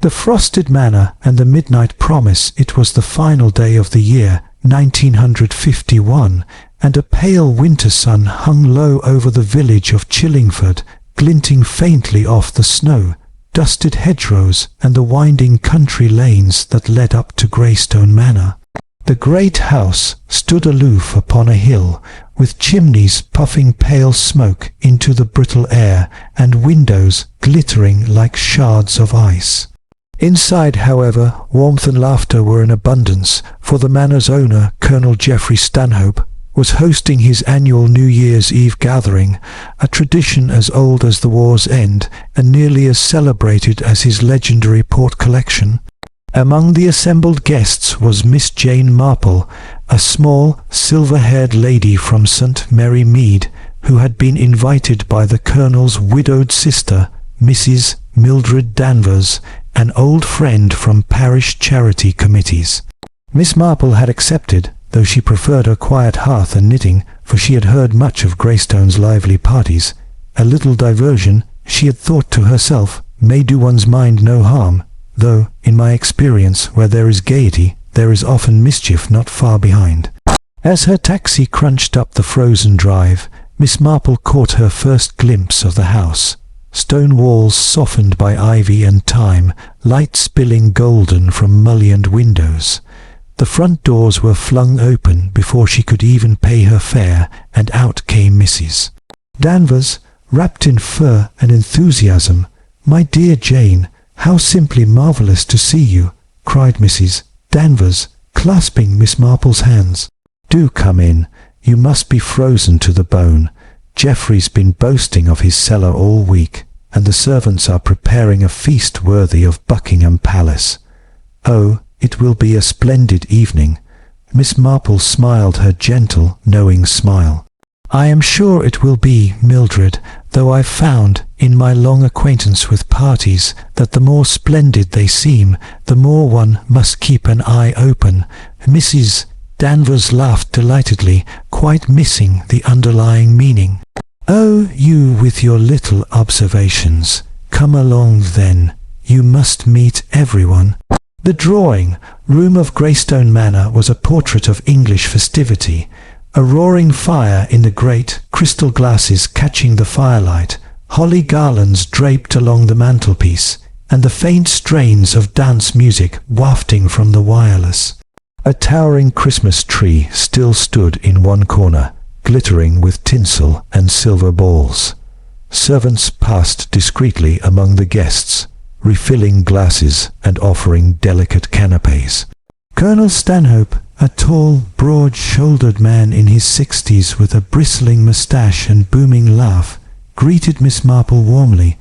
The frosted manor and the midnight promise. It was the final day of the year, 1951, and a pale winter sun hung low over the village of Chillingford, glinting faintly off the snow-dusted hedgerows and the winding country lanes that led up to Greystone Manor. The great house stood aloof upon a hill, with chimneys puffing pale smoke into the brittle air and windows glittering like shards of ice. Inside, however, warmth and laughter were in abundance, for the manor's owner, Colonel Geoffrey Stanhope, was hosting his annual New Year's Eve gathering, a tradition as old as the war's end and nearly as celebrated as his legendary port collection. Among the assembled guests was Miss Jane Marple, a small, silver-haired lady from St. Mary Mead, who had been invited by the Colonel's widowed sister, Mrs. Mildred Danvers, an old friend from parish charity committees. Miss Marple had accepted, though she preferred her quiet hearth and knitting, for she had heard much of Greystone's lively parties. A little diversion, she had thought to herself, may do one's mind no harm, though, in my experience, where there is gaiety, there is often mischief not far behind. As her taxi crunched up the frozen drive, Miss Marple caught her first glimpse of the house. Stone walls softened by ivy and thyme, light spilling golden from mullioned windows. The front doors were flung open before she could even pay her fare, and out came Mrs. Danvers, wrapped in fur and enthusiasm. "My dear Jane, how simply marvellous to see you!" cried Mrs. Danvers, clasping Miss Marple's hands. "Do come in. You must be frozen to the bone. Geoffrey's been boasting of his cellar all week, and the servants are preparing a feast worthy of Buckingham Palace. Oh, it will be a splendid evening." Miss Marple smiled her gentle, knowing smile. "I am sure it will be, Mildred, though I've found, in my long acquaintance with parties, that the more splendid they seem, the more one must keep an eye open." Mrs. Danvers laughed delightedly, quite missing the underlying meaning. "Oh, you with your little observations. Come along then. You must meet everyone." The drawing room of Greystone Manor was a portrait of English festivity, a roaring fire in the great crystal glasses catching the firelight, holly garlands draped along the mantelpiece, and the faint strains of dance music wafting from the wireless. A towering Christmas tree still stood in one corner, glittering with tinsel and silver balls. Servants passed discreetly among the guests, refilling glasses and offering delicate canapes. Colonel Stanhope, a tall, broad-shouldered man in his 60s with a bristling moustache and booming laugh, greeted Miss Marple warmly.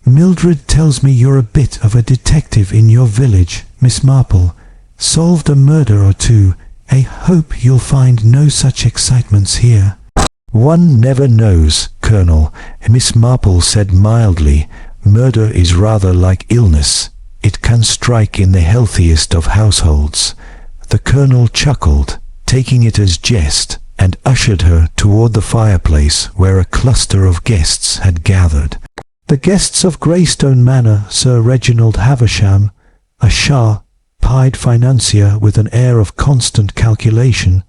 "Mildred tells me you're a bit of a detective in your village, Miss Marple. Solved a murder or two. I hope you'll find no such excitements here." "One never knows, Colonel," Miss Marple said mildly. "Murder is rather like illness. It can strike in the healthiest of households." The Colonel chuckled, taking it as jest, and ushered her toward the fireplace where a cluster of guests had gathered. The guests of Greystone Manor, Sir Reginald Havisham, a sharp-eyed financier with an air of constant calculation,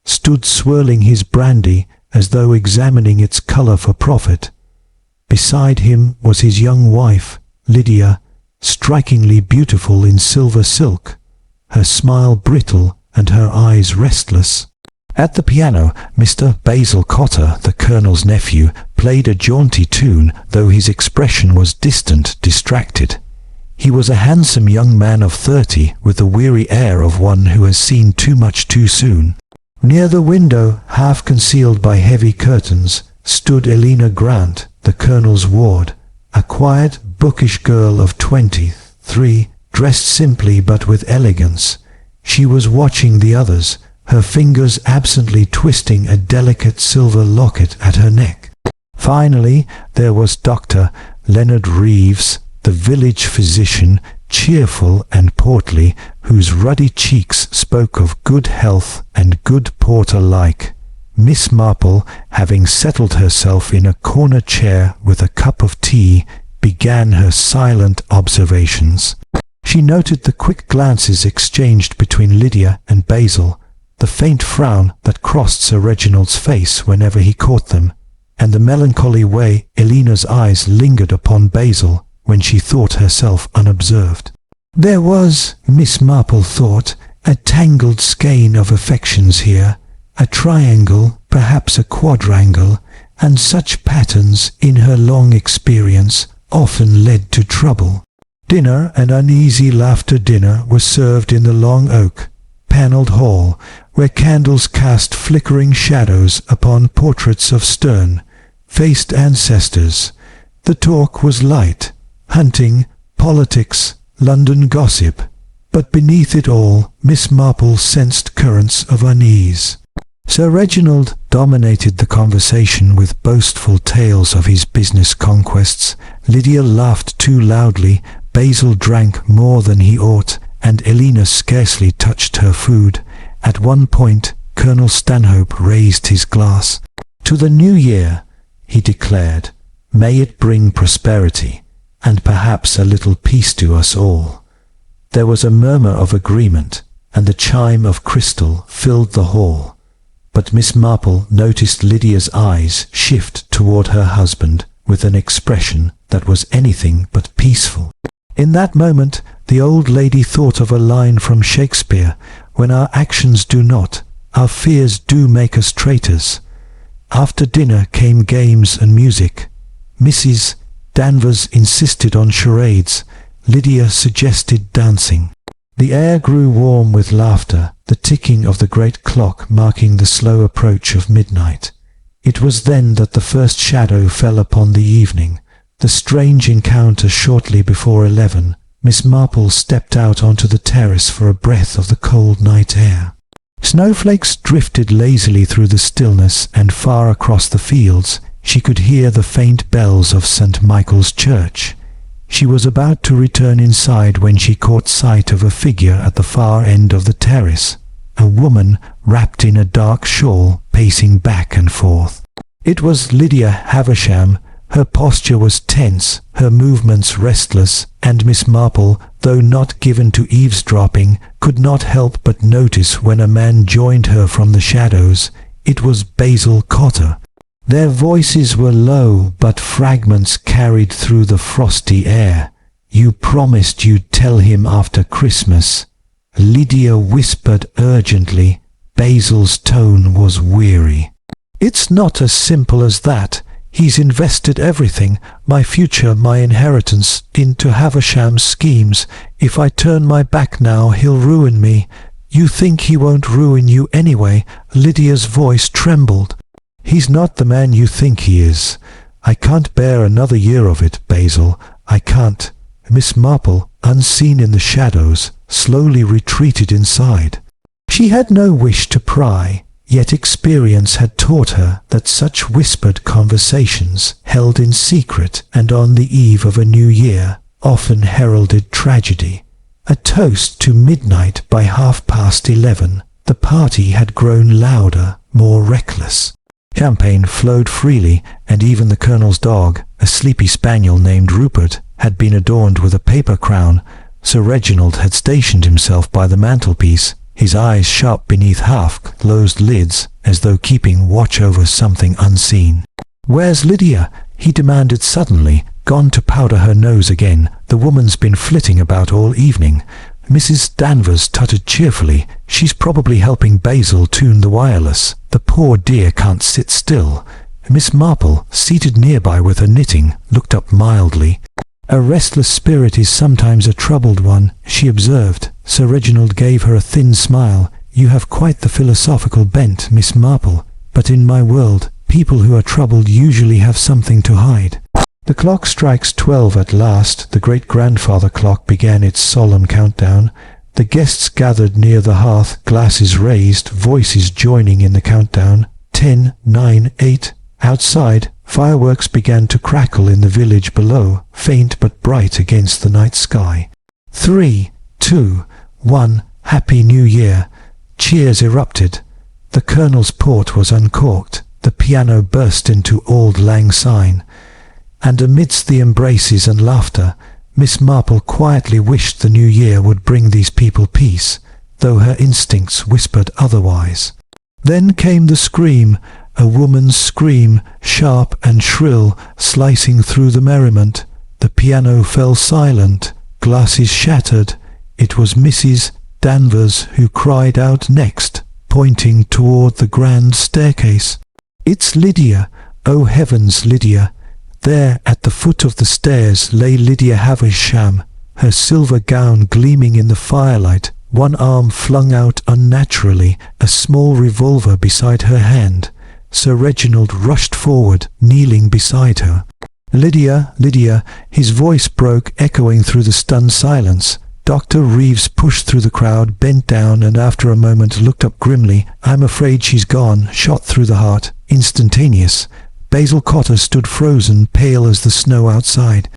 stood swirling his brandy as though examining its colour for profit. Beside him was his young wife, Lydia, strikingly beautiful in silver silk, her smile brittle and her eyes restless. At the piano, Mr. Basil Cotter, the Colonel's nephew, played a jaunty tune, though his expression was distant, distracted. He was a handsome young man of 30, with the weary air of one who has seen too much too soon. Near the window, half concealed by heavy curtains, stood Elena Grant, the Colonel's ward, a quiet, bookish girl of 23, dressed simply but with elegance. She was watching the others, her fingers absently twisting a delicate silver locket at her neck. Finally, there was Dr. Leonard Reeves, the village physician, cheerful and portly, whose ruddy cheeks spoke of good health and good port alike. Miss Marple, having settled herself in a corner chair with a cup of tea, began her silent observations. She noted the quick glances exchanged between Lydia and Basil, the faint frown that crossed Sir Reginald's face whenever he caught them, and the melancholy way Elena's eyes lingered upon Basil when she thought herself unobserved. There was, Miss Marple thought, a tangled skein of affections here, a triangle, perhaps a quadrangle, and such patterns, in her long experience, often led to trouble. Dinner and uneasy laughter dinner were served in the long oak, panelled hall, where candles cast flickering shadows upon portraits of stern-faced ancestors. The talk was light, hunting, politics, London gossip, but beneath it all Miss Marple sensed currents of unease. Sir Reginald dominated the conversation with boastful tales of his business conquests. Lydia laughed too loudly, Basil drank more than he ought, and Elena scarcely touched her food. At one point Colonel Stanhope raised his glass. "To the new year," he declared. "May it bring prosperity, and perhaps a little peace to us all." There was a murmur of agreement, and the chime of crystal filled the hall. But Miss Marple noticed Lydia's eyes shift toward her husband with an expression that was anything but peaceful. In that moment the old lady thought of a line from Shakespeare: "When our actions do not, our fears do make us traitors." After dinner came games and music. Mrs. Danvers insisted on charades. Lydia suggested dancing. The air grew warm with laughter, the ticking of the great clock marking the slow approach of midnight. It was then that the first shadow fell upon the evening. The strange encounter shortly before 11. Miss Marple stepped out onto the terrace for a breath of the cold night air. Snowflakes drifted lazily through the stillness, and far across the fields she could hear the faint bells of St. Michael's Church. She was about to return inside when she caught sight of a figure at the far end of the terrace, a woman wrapped in a dark shawl pacing back and forth. It was Lydia Havisham. Her posture was tense, her movements restless, and Miss Marple, though not given to eavesdropping, could not help but notice when a man joined her from the shadows. It was Basil Cotter. Their voices were low, but fragments carried through the frosty air. "You promised you'd tell him after Christmas," Lydia whispered urgently. Basil's tone was weary. "It's not as simple as that. He's invested everything, my future, my inheritance, into Havisham's schemes. If I turn my back now, he'll ruin me." "You think he won't ruin you anyway?" Lydia's voice trembled. "He's not the man you think he is. I can't bear another year of it, Basil. I can't." Miss Marple, unseen in the shadows, slowly retreated inside. She had no wish to pry, yet experience had taught her that such whispered conversations, held in secret and on the eve of a new year, often heralded tragedy. A toast to midnight by 11:30. The party had grown louder, more reckless. Champagne flowed freely, and even the Colonel's dog, a sleepy spaniel named Rupert, had been adorned with a paper crown. Sir Reginald had stationed himself by the mantelpiece, his eyes sharp beneath half-closed lids, as though keeping watch over something unseen. "Where's Lydia?" he demanded suddenly. "Gone to powder her nose again. The woman's been flitting about all evening." Mrs. Danvers tutted cheerfully. "She's probably helping Basil tune the wireless. The poor dear can't sit still." Miss Marple, seated nearby with her knitting, looked up mildly. "A restless spirit is sometimes a troubled one," she observed. Sir Reginald gave her a thin smile. "You have quite the philosophical bent, Miss Marple, but in my world, people who are troubled usually have something to hide." The clock strikes 12 at last. The great-grandfather clock began its solemn countdown. The guests gathered near the hearth, glasses raised, voices joining in the countdown. 10, 9, 8. Outside, fireworks began to crackle in the village below, faint but bright against the night sky. 3, 2, 1. Happy New Year. Cheers erupted. The Colonel's port was uncorked. The piano burst into Auld Lang Syne. And amidst the embraces and laughter, Miss Marple quietly wished the new year would bring these people peace, though her instincts whispered otherwise. Then came the scream, a woman's scream, sharp and shrill, slicing through the merriment. The piano fell silent, glasses shattered. It was Mrs. Danvers who cried out next, pointing toward the grand staircase. "It's Lydia! Oh heavens, Lydia!" There, at the foot of the stairs, lay Lydia Havisham, her silver gown gleaming in the firelight, one arm flung out unnaturally, a small revolver beside her hand. Sir Reginald rushed forward, kneeling beside her. "Lydia, Lydia!" His voice broke, echoing through the stunned silence. Dr. Reeves pushed through the crowd, bent down, and after a moment looked up grimly. "I'm afraid she's gone, shot through the heart, instantaneous." Basil Cotter stood frozen, pale as the snow outside.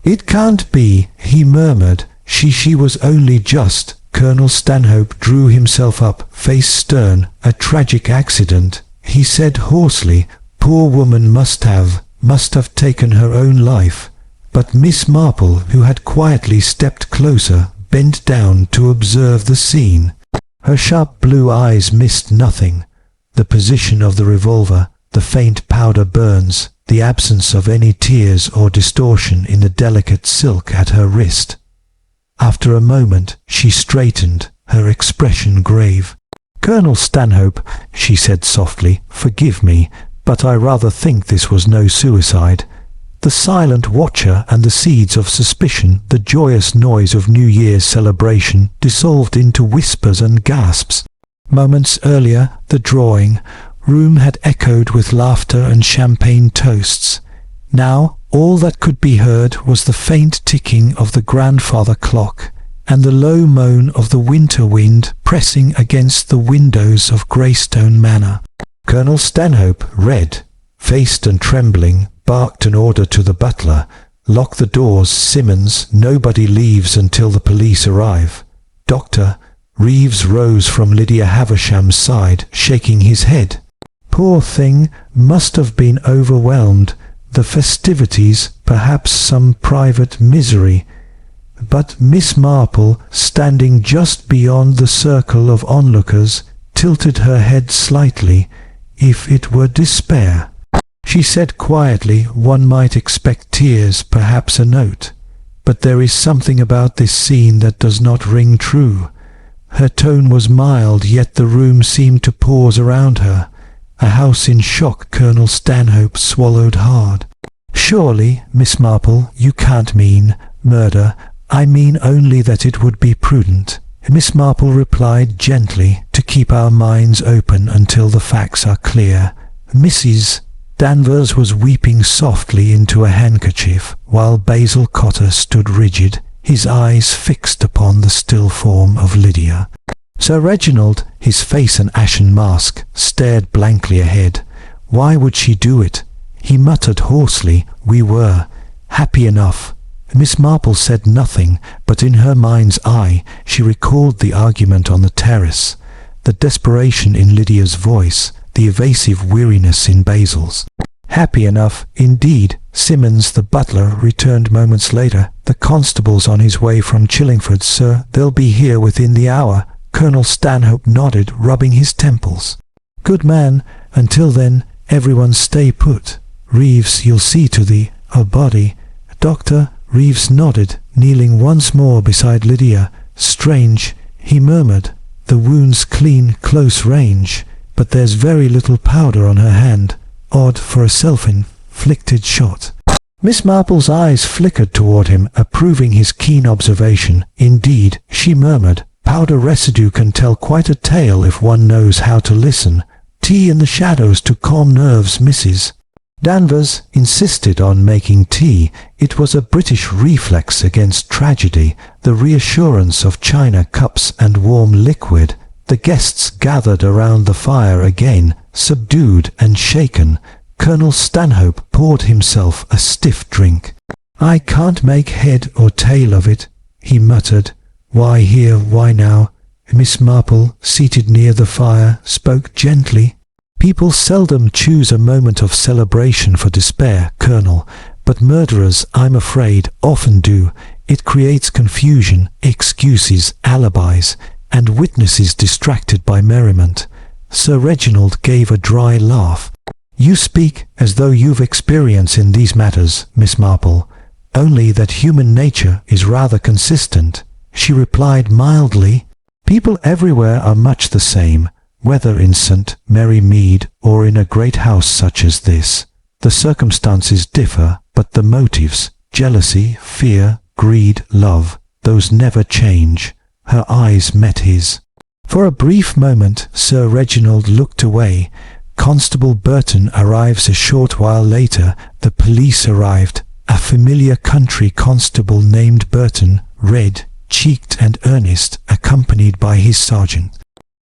"It can't be," he murmured. She was only just." Colonel Stanhope drew himself up, face stern. "A tragic accident," he said hoarsely. "Poor woman must have taken her own life." But Miss Marple, who had quietly stepped closer, bent down to observe the scene. Her sharp blue eyes missed nothing. The position of the revolver, the faint powder burns, the absence of any tears or distortion in the delicate silk at her wrist. After a moment she straightened, her expression grave. "Colonel Stanhope," she said softly, "forgive me, but I rather think this was no suicide." The silent watcher and the seeds of suspicion, the joyous noise of New Year's celebration, dissolved into whispers and gasps. Moments earlier, the drawing room had echoed with laughter and champagne toasts. Now all that could be heard was the faint ticking of the grandfather clock and the low moan of the winter wind pressing against the windows of Greystone Manor. Colonel Stanhope, red-faced and trembling, barked an order to the butler. "Lock the doors, Simmons. Nobody leaves until the police arrive." Dr. Reeves rose from Lydia Havisham's side, shaking his head. "Poor thing, must have been overwhelmed. The festivities, perhaps some private misery." But Miss Marple, standing just beyond the circle of onlookers, tilted her head slightly. "If it were despair," she said quietly, "one might expect tears, perhaps a note. But there is something about this scene that does not ring true." Her tone was mild, yet the room seemed to pause around her. A house in shock. Colonel Stanhope swallowed hard. "Surely, Miss Marple, you can't mean murder." "I mean only that it would be prudent," Miss Marple replied gently, "to keep our minds open until the facts are clear." Mrs. Danvers was weeping softly into a handkerchief, while Basil Cotter stood rigid, his eyes fixed upon the still form of Lydia. Sir Reginald, his face an ashen mask, stared blankly ahead. Why would she do it? He muttered hoarsely, "We were happy enough." Miss Marple said nothing, but in her mind's eye she recalled the argument on the terrace, the desperation in Lydia's voice, the evasive weariness in Basil's. "Happy enough, indeed." Simmons, the butler, returned moments later. "The constable's on his way from Chillingford, sir. They'll be here within the hour." Colonel Stanhope nodded, rubbing his temples. "Good man. Until then, everyone stay put. Reeves, you'll see to the body." Dr. Reeves nodded, kneeling once more beside Lydia. "Strange," he murmured. "The wound's clean, close range, but there's very little powder on her hand. Odd for a self-inflicted shot." Miss Marple's eyes flickered toward him, approving his keen observation. "Indeed," she murmured, "powder residue can tell quite a tale if one knows how to listen. Tea in the shadows to calm nerves, Mrs. Danvers insisted on making tea. It was a British reflex against tragedy, the reassurance of china cups and warm liquid. The guests gathered around the fire again, subdued and shaken. Colonel Stanhope poured himself a stiff drink. "I can't make head or tail of it," he muttered. "Why here, why now?" Miss Marple, seated near the fire, spoke gently. "People seldom choose a moment of celebration for despair, Colonel, but murderers, I'm afraid, often do. It creates confusion, excuses, alibis, and witnesses distracted by merriment. Sir Reginald gave a dry laugh. "You speak as though you've experience in these matters, Miss Marple, only that human nature is rather consistent," she replied mildly. "People everywhere are much the same, whether in St. Mary Mead or in a great house such as this. The circumstances differ, but the motives, jealousy, fear, greed, love, those never change." Her eyes met his. For a brief moment Sir Reginald looked away. Constable Burton arrives a short while later. The police arrived. A familiar country constable named Burton, red-cheeked and earnest, accompanied by his sergeant.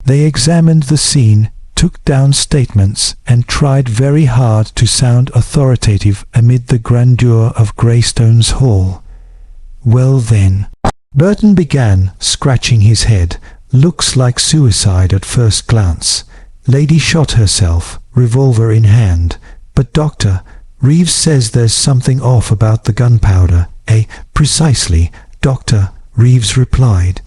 They examined the scene, took down statements, and tried very hard to sound authoritative amid the grandeur of Greystones Hall. "Well then," Burton began, scratching his head, "looks like suicide at first glance. Lady shot herself, revolver in hand. But Dr. Reeves says there's something off about the gunpowder." "Precisely," Dr. Reeves replied.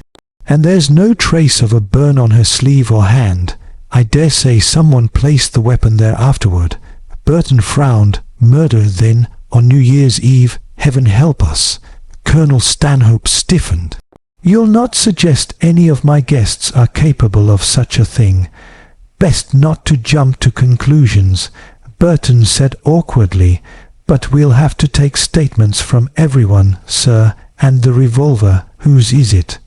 "And there's no trace of a burn on her sleeve or hand. I dare say someone placed the weapon there afterward." Burton frowned. "Murder, then, on New Year's Eve? Heaven help us!" Colonel Stanhope stiffened. "You'll not suggest any of my guests are capable of such a thing. Best not to jump to conclusions," Burton said awkwardly. "But we'll have to take statements from everyone, sir. And the revolver, whose is it?"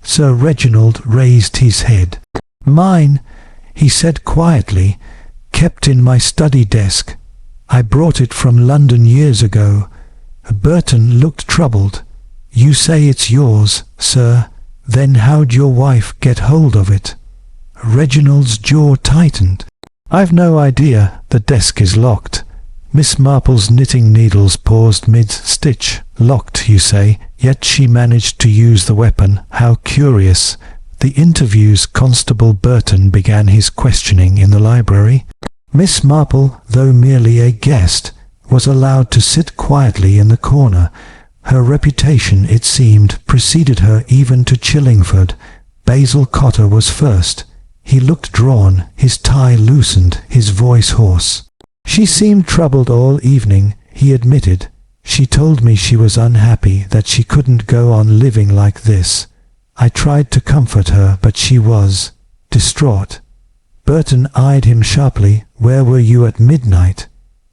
Sir Reginald raised his head. "Mine," he said quietly, "kept in my study desk. I brought it from London years ago." Burton looked troubled. "You say it's yours, sir. Then how'd your wife get hold of it?" Reginald's jaw tightened. "I've no idea. The desk is locked." Miss Marple's knitting needles paused mid-stitch. "Locked, you say? Yet she managed to use the weapon. How curious." The interviews. Constable Burton began his questioning in the library. Miss Marple, though merely a guest, was allowed to sit quietly in the corner. Her reputation, it seemed, preceded her even to Chillingford. Basil Cotter was first. He looked drawn, his tie loosened, his voice hoarse. "She seemed troubled all evening," he admitted. "She told me she was unhappy, that she couldn't go on living like this. I tried to comfort her, but she was distraught." Burton eyed him sharply. "Where were you at midnight?"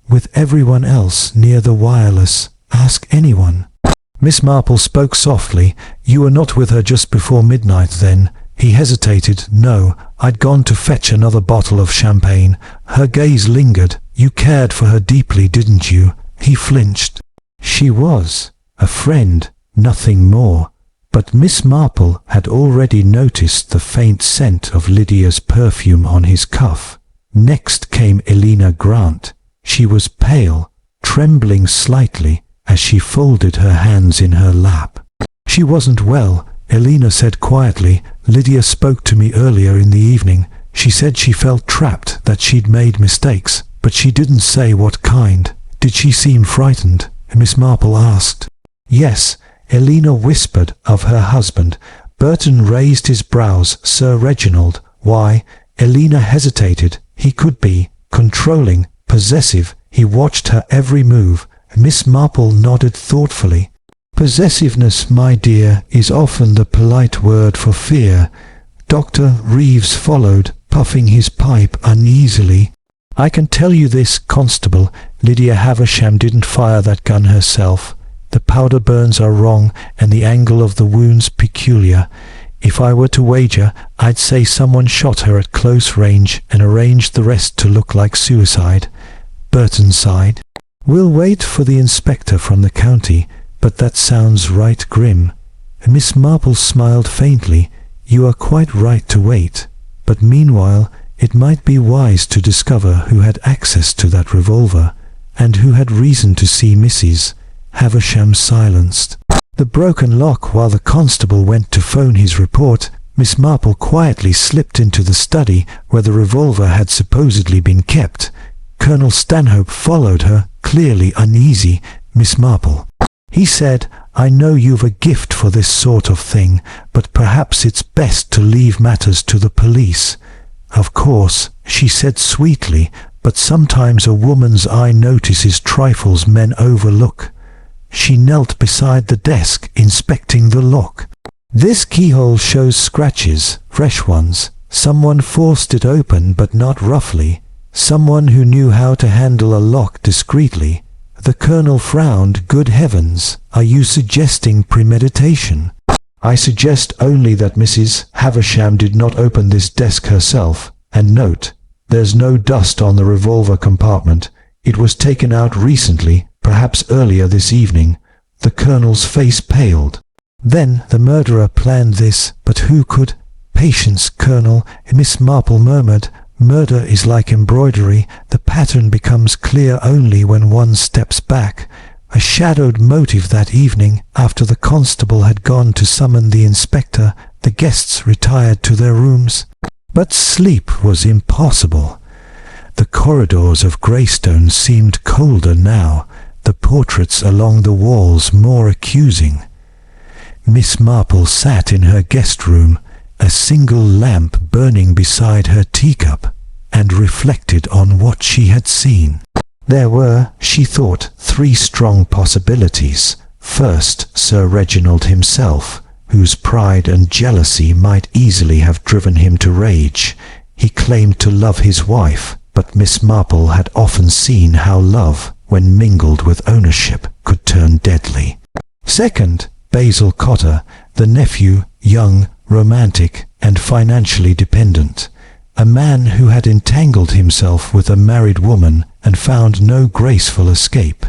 "With everyone else near the wireless. Ask anyone." Miss Marple spoke softly. "You were not with her just before midnight, then?" He hesitated. "No, I'd gone to fetch another bottle of champagne." Her gaze lingered. "You cared for her deeply, didn't you?" He flinched. "She was a friend, nothing more." But Miss Marple had already noticed the faint scent of Lydia's perfume on his cuff. Next came Elena Grant. She was pale, trembling slightly as she folded her hands in her lap. "She wasn't well," Elena said quietly. "Lydia spoke to me earlier in the evening. She said she felt trapped, that she'd made mistakes, but she didn't say what kind." "Did she seem frightened?" Miss Marple asked. "Yes," Elena whispered of her husband. Burton raised his brows. "Sir Reginald, why?" Elena hesitated. He could be controlling, possessive. He watched her every move. Miss Marple nodded thoughtfully. "Possessiveness, my dear, is often the polite word for fear." Dr. Reeves followed, puffing his pipe uneasily. "I can tell you this, Constable. Lydia Havisham didn't fire that gun herself. The powder burns are wrong, and the angle of the wounds peculiar. If I were to wager, I'd say someone shot her at close range and arranged the rest to look like suicide." Burton sighed. "We'll wait for the inspector from the county, but that sounds right grim." Miss Marple smiled faintly. "You are quite right to wait, but meanwhile it might be wise to discover who had access to that revolver, and who had reason to see Mrs. Havisham silenced." The broken lock. While the constable went to phone his report, Miss Marple quietly slipped into the study where the revolver had supposedly been kept. Colonel Stanhope followed her, clearly uneasy. "Miss Marple," he said, I know you've a gift for this sort of thing, but perhaps it's best to leave matters to the police." "Of course," she said sweetly, "but sometimes a woman's eye notices trifles men overlook." She knelt beside the desk, inspecting the lock. "This keyhole shows scratches, fresh ones. Someone forced it open, but not roughly. Someone who knew how to handle a lock discreetly." The Colonel frowned. "Good heavens, are you suggesting premeditation?" "I suggest only that Mrs. Havisham did not open this desk herself. And note, there's no dust on the revolver compartment. It was taken out recently, perhaps earlier this evening." The Colonel's face paled. "Then the murderer planned this, but who could—" "Patience, Colonel," Miss Marple murmured. "Murder is like embroidery. The pattern becomes clear only when one steps back. A shadowed motive that evening, after the constable had gone to summon the inspector, the guests retired to their rooms. But sleep was impossible. The corridors of Greystone seemed colder now, the portraits along the walls more accusing. Miss Marple sat in her guest room, a single lamp burning beside her teacup, and reflected on what she had seen. There were, she thought, 3 strong possibilities. First, Sir Reginald himself, whose pride and jealousy might easily have driven him to rage. He claimed to love his wife, but Miss Marple had often seen how love, when mingled with ownership, could turn deadly. Second, Basil Cotter, the nephew, young, romantic, and financially dependent. A man who had entangled himself with a married woman and found no graceful escape.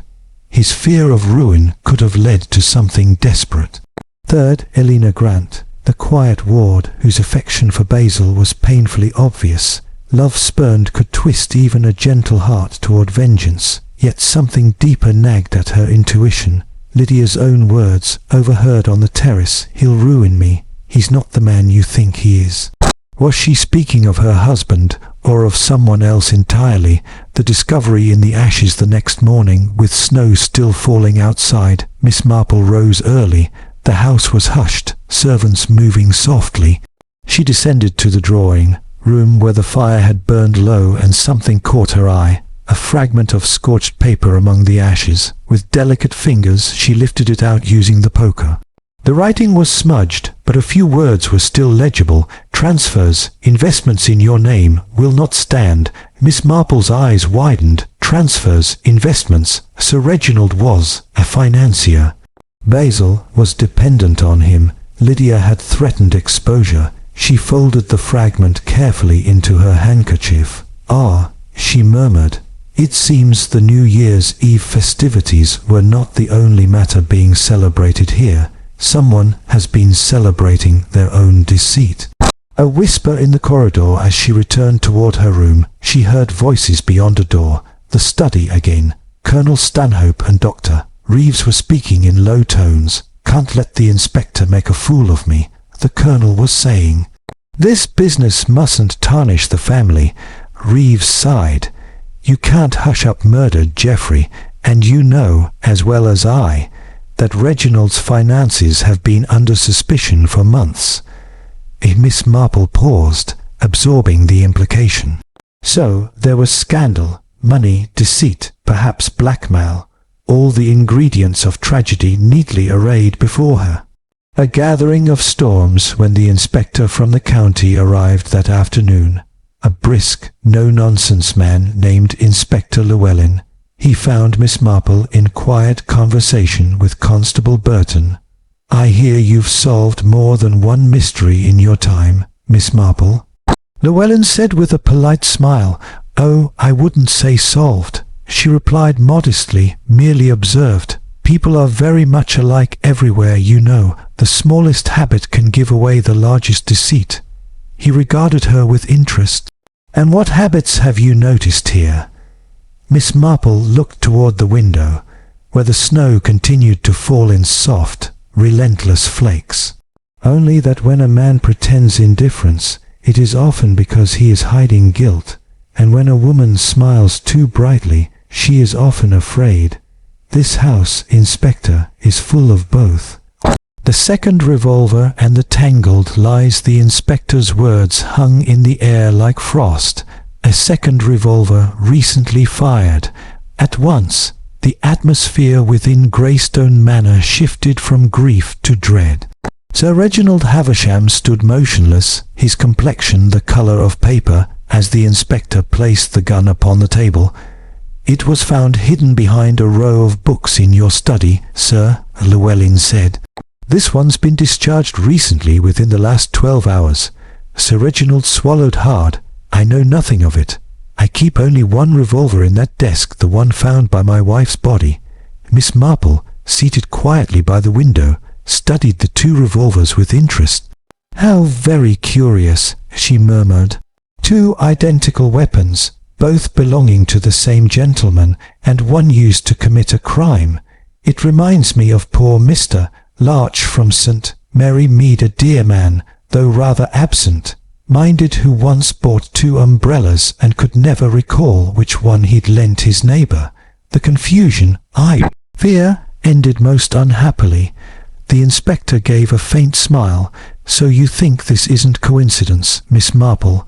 His fear of ruin could have led to something desperate. Third, Elena Grant, the quiet ward whose affection for Basil was painfully obvious. Love spurned could twist even a gentle heart toward vengeance, yet something deeper nagged at her intuition. Lydia's own words, overheard on the terrace, "He'll ruin me. He's not the man you think he is." Was she speaking of her husband, or of someone else entirely? The discovery in the ashes the next morning, with snow still falling outside. Miss Marple rose early. The house was hushed, servants moving softly. She descended to the drawing room where the fire had burned low, and something caught her eye. A fragment of scorched paper among the ashes. With delicate fingers she lifted it out using the poker. The writing was smudged, but a few words were still legible. "Transfers, investments in your name, will not stand." Miss Marple's eyes widened. Transfers, investments. Sir Reginald was a financier. Basil was dependent on him. Lydia had threatened exposure. She folded the fragment carefully into her handkerchief. "Ah," she murmured. It seems the New Year's Eve festivities were not the only matter being celebrated here. Someone has been celebrating their own deceit. A whisper in the corridor as she returned toward her room. She heard voices beyond a door. The study again. Colonel Stanhope and Dr. Reeves were speaking in low tones. "Can't let the inspector make a fool of me," the Colonel was saying. "This business mustn't tarnish the family." Reeves sighed. "You can't hush up murder, Geoffrey, and you know, as well as I, that Reginald's finances have been under suspicion for months." Miss Marple paused, absorbing the implication. So there was scandal, money, deceit, perhaps blackmail, all the ingredients of tragedy neatly arrayed before her. A gathering of storms when the inspector from the county arrived that afternoon. A brisk, no-nonsense man named Inspector Llewellyn. He found Miss Marple in quiet conversation with Constable Burton. "I hear you've solved more than one mystery in your time, Miss Marple," Llewellyn said with a polite smile. "Oh, I wouldn't say solved," she replied modestly, "merely observed. People are very much alike everywhere, you know. The smallest habit can give away the largest deceit." He regarded her with interest. "And what habits have you noticed here?" Miss Marple looked toward the window, where the snow continued to fall in soft, relentless flakes. "Only that when a man pretends indifference, it is often because he is hiding guilt, and when a woman smiles too brightly, she is often afraid. This house, Inspector, is full of both. The second revolver and the tangled lies. The inspector's words hung in the air like frost. A second revolver recently fired. At once, the atmosphere within Greystone Manor shifted from grief to dread. Sir Reginald Havisham stood motionless, his complexion the colour of paper, as the inspector placed the gun upon the table. "It was found hidden behind a row of books in your study, sir," Llewellyn said. "This one's been discharged recently, within the last 12 hours. Sir Reginald swallowed hard. "I know nothing of it. I keep only one revolver in that desk, the one found by my wife's body." Miss Marple, seated quietly by the window, studied the two revolvers with interest. "How very curious," she murmured. "Two identical weapons, both belonging to the same gentleman, and one used to commit a crime. It reminds me of poor Mr. Larch from St. Mary Mead, a dear man, though rather absent-minded, who once bought 2 umbrellas and could never recall which one he'd lent his neighbour. The confusion, I fear, ended most unhappily." The inspector gave a faint smile. "So you think this isn't coincidence, Miss Marple?"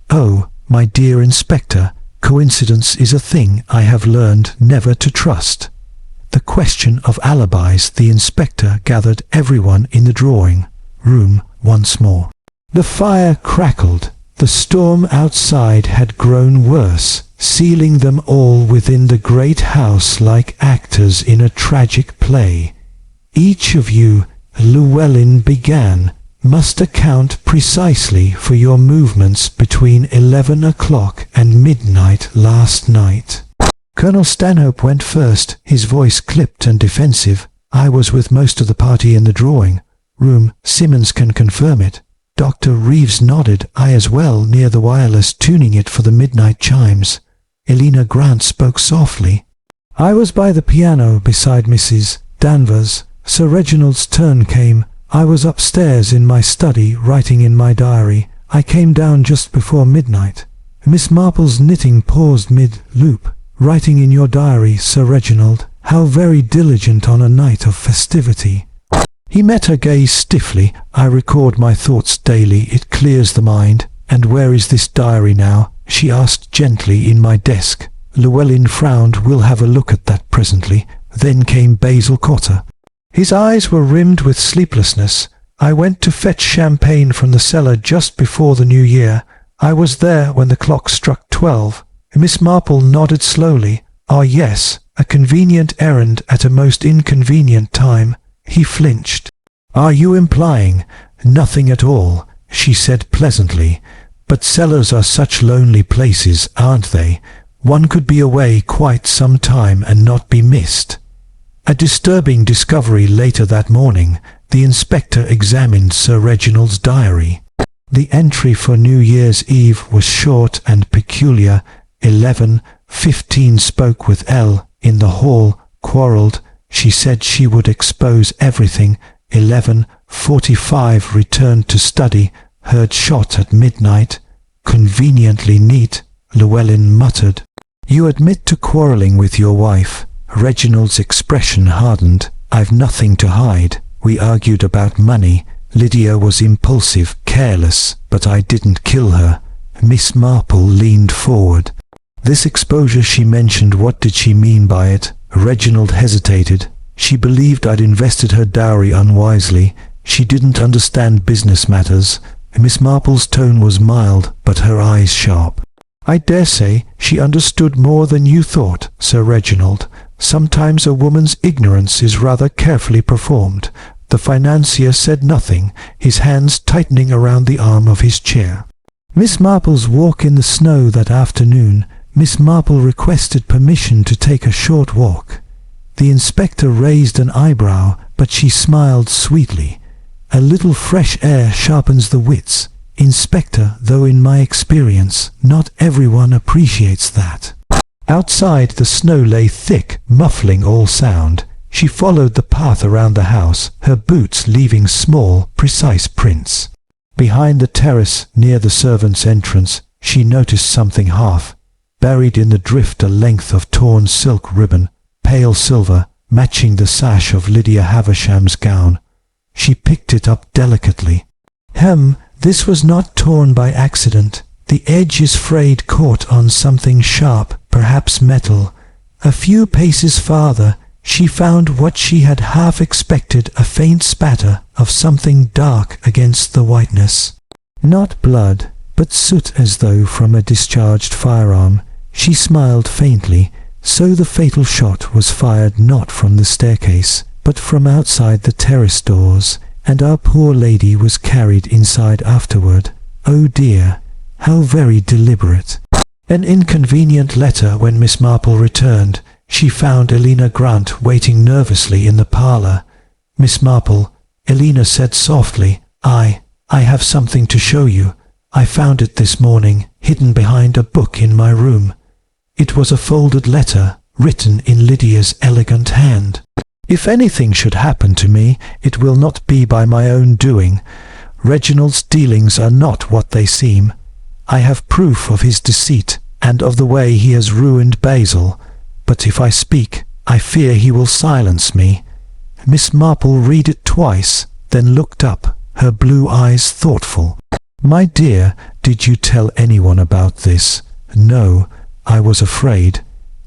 "Oh, my dear Inspector, coincidence is a thing I have learned never to trust." The question of alibis. The inspector gathered everyone in the drawing-room once more. The fire crackled. The storm outside had grown worse, sealing them all within the great house like actors in a tragic play. "Each of you," Llewellyn began, "must account precisely for your movements between 11 o'clock and midnight last night." Colonel Stanhope went first, his voice clipped and defensive. "I was with most of the party in the drawing-room. Simmons can confirm it." Dr. Reeves nodded. "I as well, near the wireless, tuning it for the midnight chimes." Elena Grant spoke softly. "I was by the piano beside Mrs. Danvers. Sir Reginald's turn came. I was upstairs in my study, writing in my diary. I came down just before midnight." Miss Marple's knitting paused mid-loop. "Writing in your diary, Sir Reginald? How very diligent on a night of festivity." He met her gaze stiffly. "I record my thoughts daily. It clears the mind." "And where is this diary now?" she asked gently. "In my desk." Llewellyn frowned. "We'll have a look at that presently." Then came Basil Cotter. His eyes were rimmed with sleeplessness. "I went to fetch champagne from the cellar just before the New Year. I was there when the clock struck 12. Miss Marple nodded slowly. "Ah, yes, a convenient errand at a most inconvenient time." He flinched. "Are you implying—" "Nothing at all," she said pleasantly. "But cellars are such lonely places, aren't they? One could be away quite some time and not be missed." A disturbing discovery later that morning. The inspector examined Sir Reginald's diary. The entry for New Year's Eve was short and peculiar. 11:15 spoke with L. in the hall, quarrelled. She said she would expose everything. 11:45 returned to study, heard shot at midnight. "Conveniently neat," Llewellyn muttered. "You admit to quarrelling with your wife." Reginald's expression hardened. "I've nothing to hide. We argued about money. Lydia was impulsive, careless, but I didn't kill her." Miss Marple leaned forward. "This exposure she mentioned, what did she mean by it?" Reginald hesitated. "She believed I'd invested her dowry unwisely. She didn't understand business matters." Miss Marple's tone was mild, but her eyes sharp. "I dare say she understood more than you thought, Sir Reginald. Sometimes a woman's ignorance is rather carefully performed." The financier said nothing, his hands tightening around the arm of his chair. Miss Marple's walk in the snow that afternoon. Miss Marple requested permission to take a short walk. The inspector raised an eyebrow, but she smiled sweetly. "A little fresh air sharpens the wits, Inspector, though in my experience not everyone appreciates that." Outside the snow lay thick, muffling all sound. She followed the path around the house, her boots leaving small, precise prints. Behind the terrace, near the servants' entrance, she noticed something half buried in the drift, a length of torn silk ribbon, pale silver, matching the sash of Lydia Havisham's gown. She picked it up delicately. This was not torn by accident. The edge is frayed, caught on something sharp, perhaps metal. A few paces farther, she found what she had half expected, a faint spatter of something dark against the whiteness. Not blood, but soot, as though from a discharged firearm. She smiled faintly. So the fatal shot was fired not from the staircase, but from outside the terrace doors, and our poor lady was carried inside afterward. Oh dear, how very deliberate. An inconvenient letter. When Miss Marple returned, she found Elena Grant waiting nervously in the parlour. "Miss Marple," Elena said softly, I have something to show you. I found it this morning, hidden behind a book in my room." It was a folded letter, written in Lydia's elegant hand. "If anything should happen to me, it will not be by my own doing. Reginald's dealings are not what they seem. I have proof of his deceit, and of the way he has ruined Basil. But if I speak, I fear he will silence me." Miss Marple read it twice, then looked up, her blue eyes thoughtful. "My dear, did you tell anyone about this?" "No, I was afraid."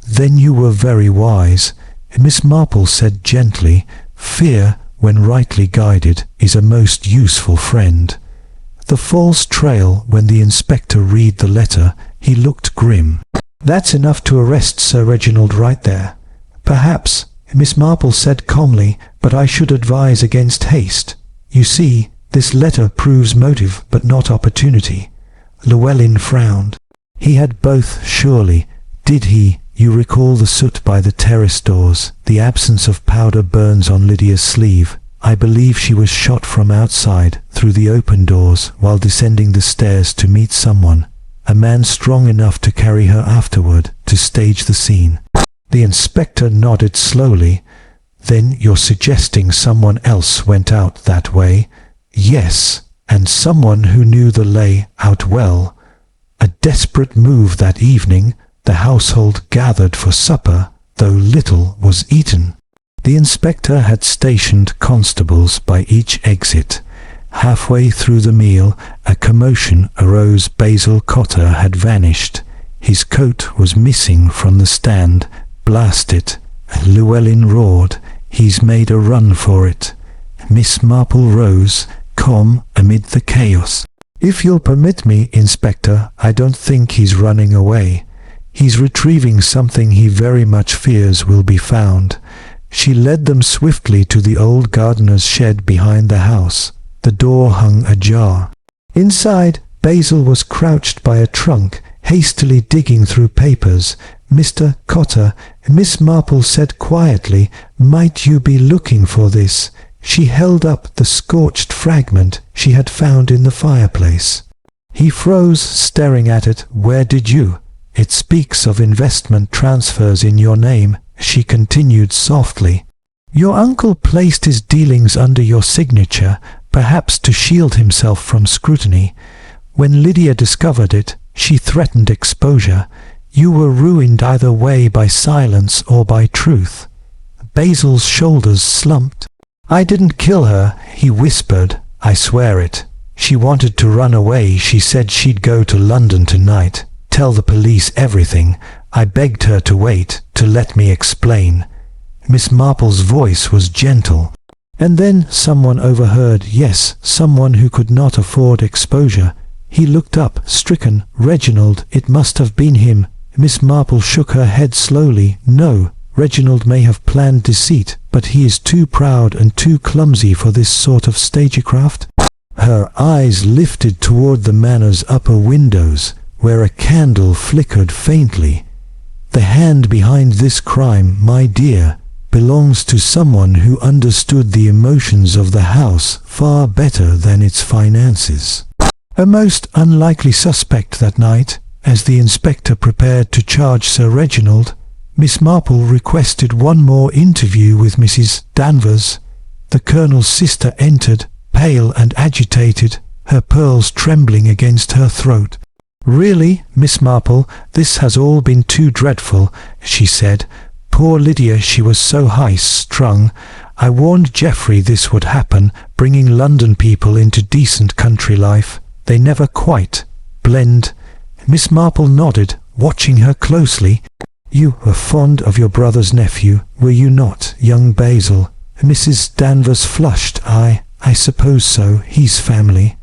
"Then you were very wise," Miss Marple said gently. "Fear, when rightly guided, is a most useful friend." The false trail. When the inspector read the letter, he looked grim. "That's enough to arrest Sir Reginald right there." "Perhaps," Miss Marple said calmly, "but I should advise against haste. You see, this letter proves motive but not opportunity." Llewellyn frowned. "He had both, surely. Did he? You recall the soot by the terrace doors, the absence of powder burns on Lydia's sleeve. I believe she was shot from outside, through the open doors, while descending the stairs to meet someone. A man strong enough to carry her afterward, to stage the scene." The inspector nodded slowly. "Then you're suggesting someone else went out that way?" "Yes, and someone who knew the layout well. A desperate move that evening. The household gathered for supper, though little was eaten. The inspector had stationed constables by each exit. Halfway through the meal, a commotion arose. Basil Cotter had vanished. His coat was missing from the stand. "Blast it!" Llewellyn roared. "He's made a run for it." Miss Marple rose, calm amid the chaos. "If you'll permit me, Inspector, I don't think he's running away. He's retrieving something he very much fears will be found." She led them swiftly to the old gardener's shed behind the house. The door hung ajar. Inside, Basil was crouched by a trunk, hastily digging through papers. "Mr. Cotter," Miss Marple said quietly, "might you be looking for this?" She held up the scorched fragment she had found in the fireplace. He froze, staring at it. "Where did you?" "It speaks of investment transfers in your name," she continued softly. "Your uncle placed his dealings under your signature, perhaps to shield himself from scrutiny. When Lydia discovered it, she threatened exposure. You were ruined either way, by silence or by truth." Basil's shoulders slumped. "I didn't kill her," he whispered. "I swear it. She wanted to run away. She said she'd go to London tonight, tell the police everything. I begged her to wait, to let me explain." Miss Marple's voice was gentle. "And then someone overheard, yes, someone who could not afford exposure." He looked up, stricken. "Reginald, it must have been him." Miss Marple shook her head slowly. "No, Reginald may have planned deceit, but he is too proud and too clumsy for this sort of stagecraft." Her eyes lifted toward the Manor's upper windows, where a candle flickered faintly. "The hand behind this crime, my dear, belongs to someone who understood the emotions of the house far better than its finances." A most unlikely suspect that night. As the inspector prepared to charge Sir Reginald, Miss Marple requested one more interview with Mrs. Danvers. The Colonel's sister entered, pale and agitated, her pearls trembling against her throat. "Really, Miss Marple, this has all been too dreadful," she said. Poor Lydia, she was so high-strung. I warned Geoffrey this would happen, bringing London people into decent country life. They never quite blend." Miss Marple nodded, watching her closely. "You were fond of your brother's nephew, were you not, young Basil?" Mrs. Danvers flushed. I suppose so. He's family."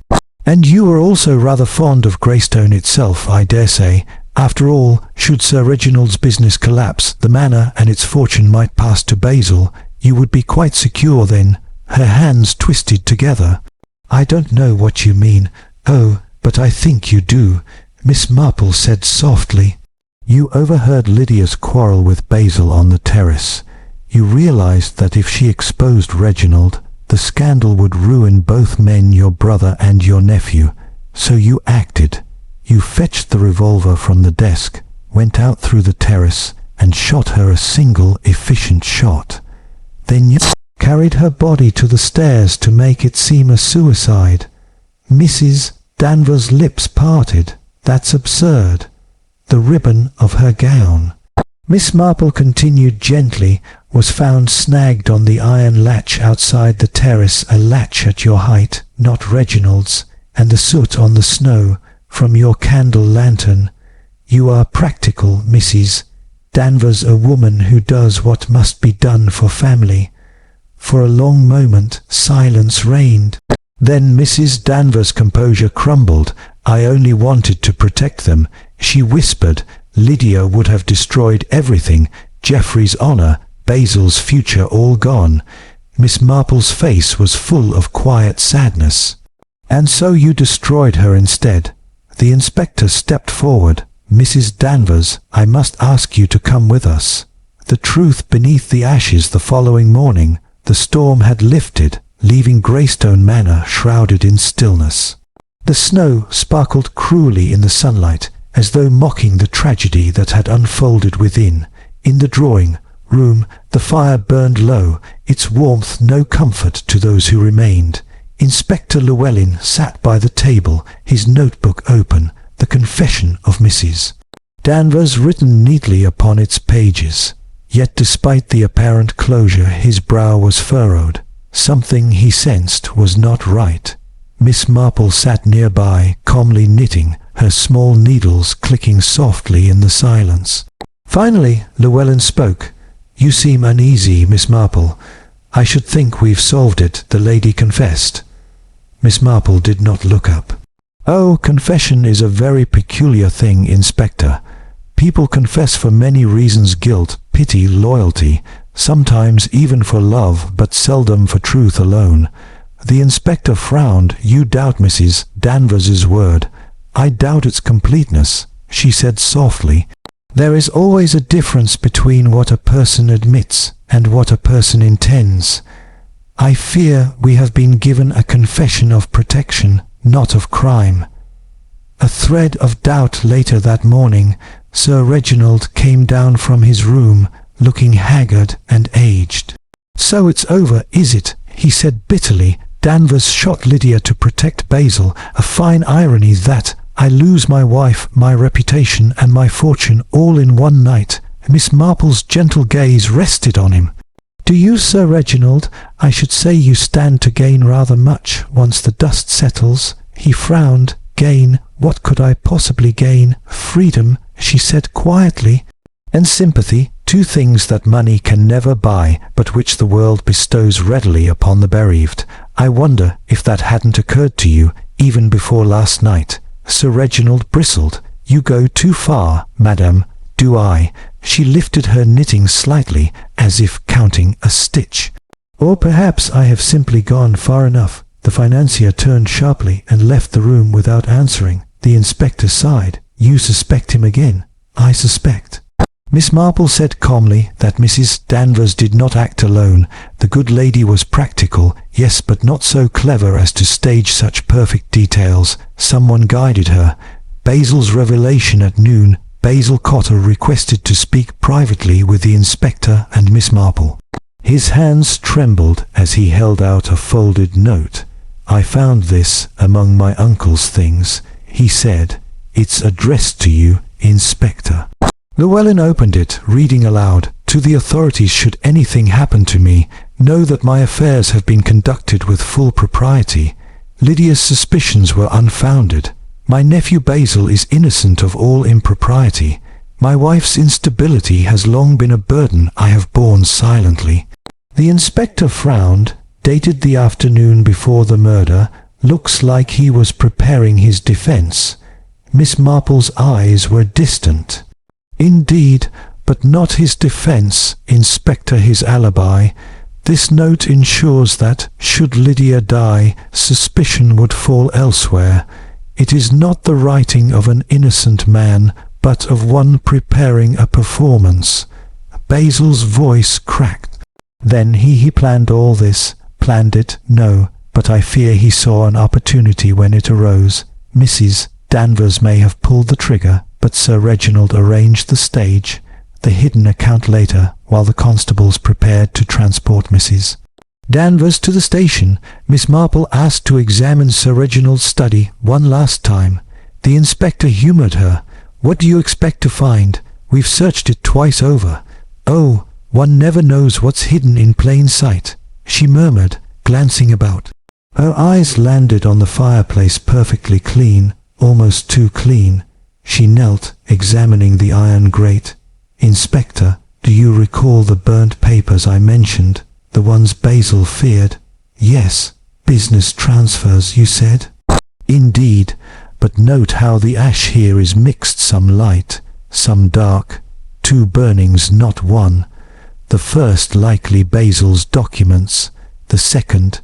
"And you were also rather fond of Greystone itself, I dare say. After all, should Sir Reginald's business collapse, the manor and its fortune might pass to Basil. You would be quite secure then." Her hands twisted together. "I don't know what you mean." "Oh, but I think you do," Miss Marple said softly. "You overheard Lydia's quarrel with Basil on the terrace. You realized that if she exposed Reginald, the scandal would ruin both men, your brother and your nephew. So you acted. You fetched the revolver from the desk, went out through the terrace, and shot her a single efficient shot. Then you carried her body to the stairs to make it seem a suicide." Mrs. Danvers' lips parted. "That's absurd." "The ribbon of her gown," Miss Marple continued gently, "was found snagged on the iron latch outside the terrace, a latch at your height, not Reginald's, and the soot on the snow from your candle lantern. You are practical, Mrs. Danvers, a woman who does what must be done for family." For a long moment silence reigned. Then Mrs. Danvers' composure crumbled. "I only wanted to protect them," she whispered. "Lydia would have destroyed everything, Geoffrey's honour, Basil's future, all gone." Miss Marple's face was full of quiet sadness. "And so you destroyed her instead." The inspector stepped forward. "Mrs. Danvers, I must ask you to come with us." The truth beneath the ashes the following morning. The storm had lifted, leaving Greystone Manor shrouded in stillness. The snow sparkled cruelly in the sunlight, as though mocking the tragedy that had unfolded within. In the drawing room, the fire burned low, its warmth no comfort to those who remained. Inspector Llewellyn sat by the table, his notebook open, the confession of Mrs. Danvers written neatly upon its pages. Yet despite the apparent closure, his brow was furrowed. Something he sensed was not right. Miss Marple sat nearby, calmly knitting, her small needles clicking softly in the silence. Finally, Llewellyn spoke. "You seem uneasy, Miss Marple. I should think we've solved it," the lady confessed. Miss Marple did not look up. "Oh, confession is a very peculiar thing, Inspector. People confess for many reasons: guilt, pity, loyalty, sometimes even for love, but seldom for truth alone." The inspector frowned. "You doubt Mrs. Danvers's word." "I doubt its completeness," she said softly. "There is always a difference between what a person admits and what a person intends. I fear we have been given a confession of protection, not of crime." A thread of doubt later that morning. Sir Reginald came down from his room, looking haggard and aged. "So it's over, is it?" he said bitterly. "Danvers shot Lydia to protect Basil. A fine irony that I lose my wife, my reputation, and my fortune all in one night." Miss Marple's gentle gaze rested on him. "Do you, Sir Reginald? I should say you stand to gain rather much once the dust settles." He frowned. "Gain? What could I possibly gain?" "Freedom," she said quietly. "And sympathy, two things that money can never buy, but which the world bestows readily upon the bereaved. I wonder if that hadn't occurred to you, even before last night." Sir Reginald bristled. "You go too far, madame." "Do I?" She lifted her knitting slightly, as if counting a stitch. "Or perhaps I have simply gone far enough." The financier turned sharply and left the room without answering. The inspector sighed. "You suspect him again?" "I suspect," Miss Marple said calmly, "that Mrs. Danvers did not act alone. The good lady was practical, yes, but not so clever as to stage such perfect details. Someone guided her. Basil's revelation at noon. Basil Cotter requested to speak privately with the inspector and Miss Marple. His hands trembled as he held out a folded note. "I found this among my uncle's things," he said. "It's addressed to you, Inspector." Llewellyn opened it, reading aloud. To the authorities, should anything happen to me, know that my affairs have been conducted with full propriety. Lydia's suspicions were unfounded. My nephew Basil is innocent of all impropriety. My wife's instability has long been a burden I have borne silently." The inspector frowned, dated the afternoon before the murder. Looks like he was preparing his defense. Miss Marple's eyes were distant. "Indeed, but not his defense, Inspector, his alibi. This note ensures that, should Lydia die, suspicion would fall elsewhere. It is not the writing of an innocent man, but of one preparing a performance." Basil's voice cracked. "Then he planned all this?" "Planned it, no, but I fear he saw an opportunity when it arose. Mrs. Danvers may have pulled the trigger, but Sir Reginald arranged the stage, the hidden account later, while the constables prepared to transport Mrs. Danvers to the station. Miss Marple asked to examine Sir Reginald's study one last time. The inspector humoured her. "What do you expect to find? We've searched it twice over." "Oh, one never knows what's hidden in plain sight," she murmured, glancing about. Her eyes landed on the fireplace, perfectly clean, almost too clean. She knelt, examining the iron grate. "Inspector, do you recall the burnt papers I mentioned, the ones Basil feared?" "Yes, business transfers, you said?" "Indeed, but note how the ash here is mixed, some light, some dark. 2 burnings, not 1. The first likely Basil's documents, the second—"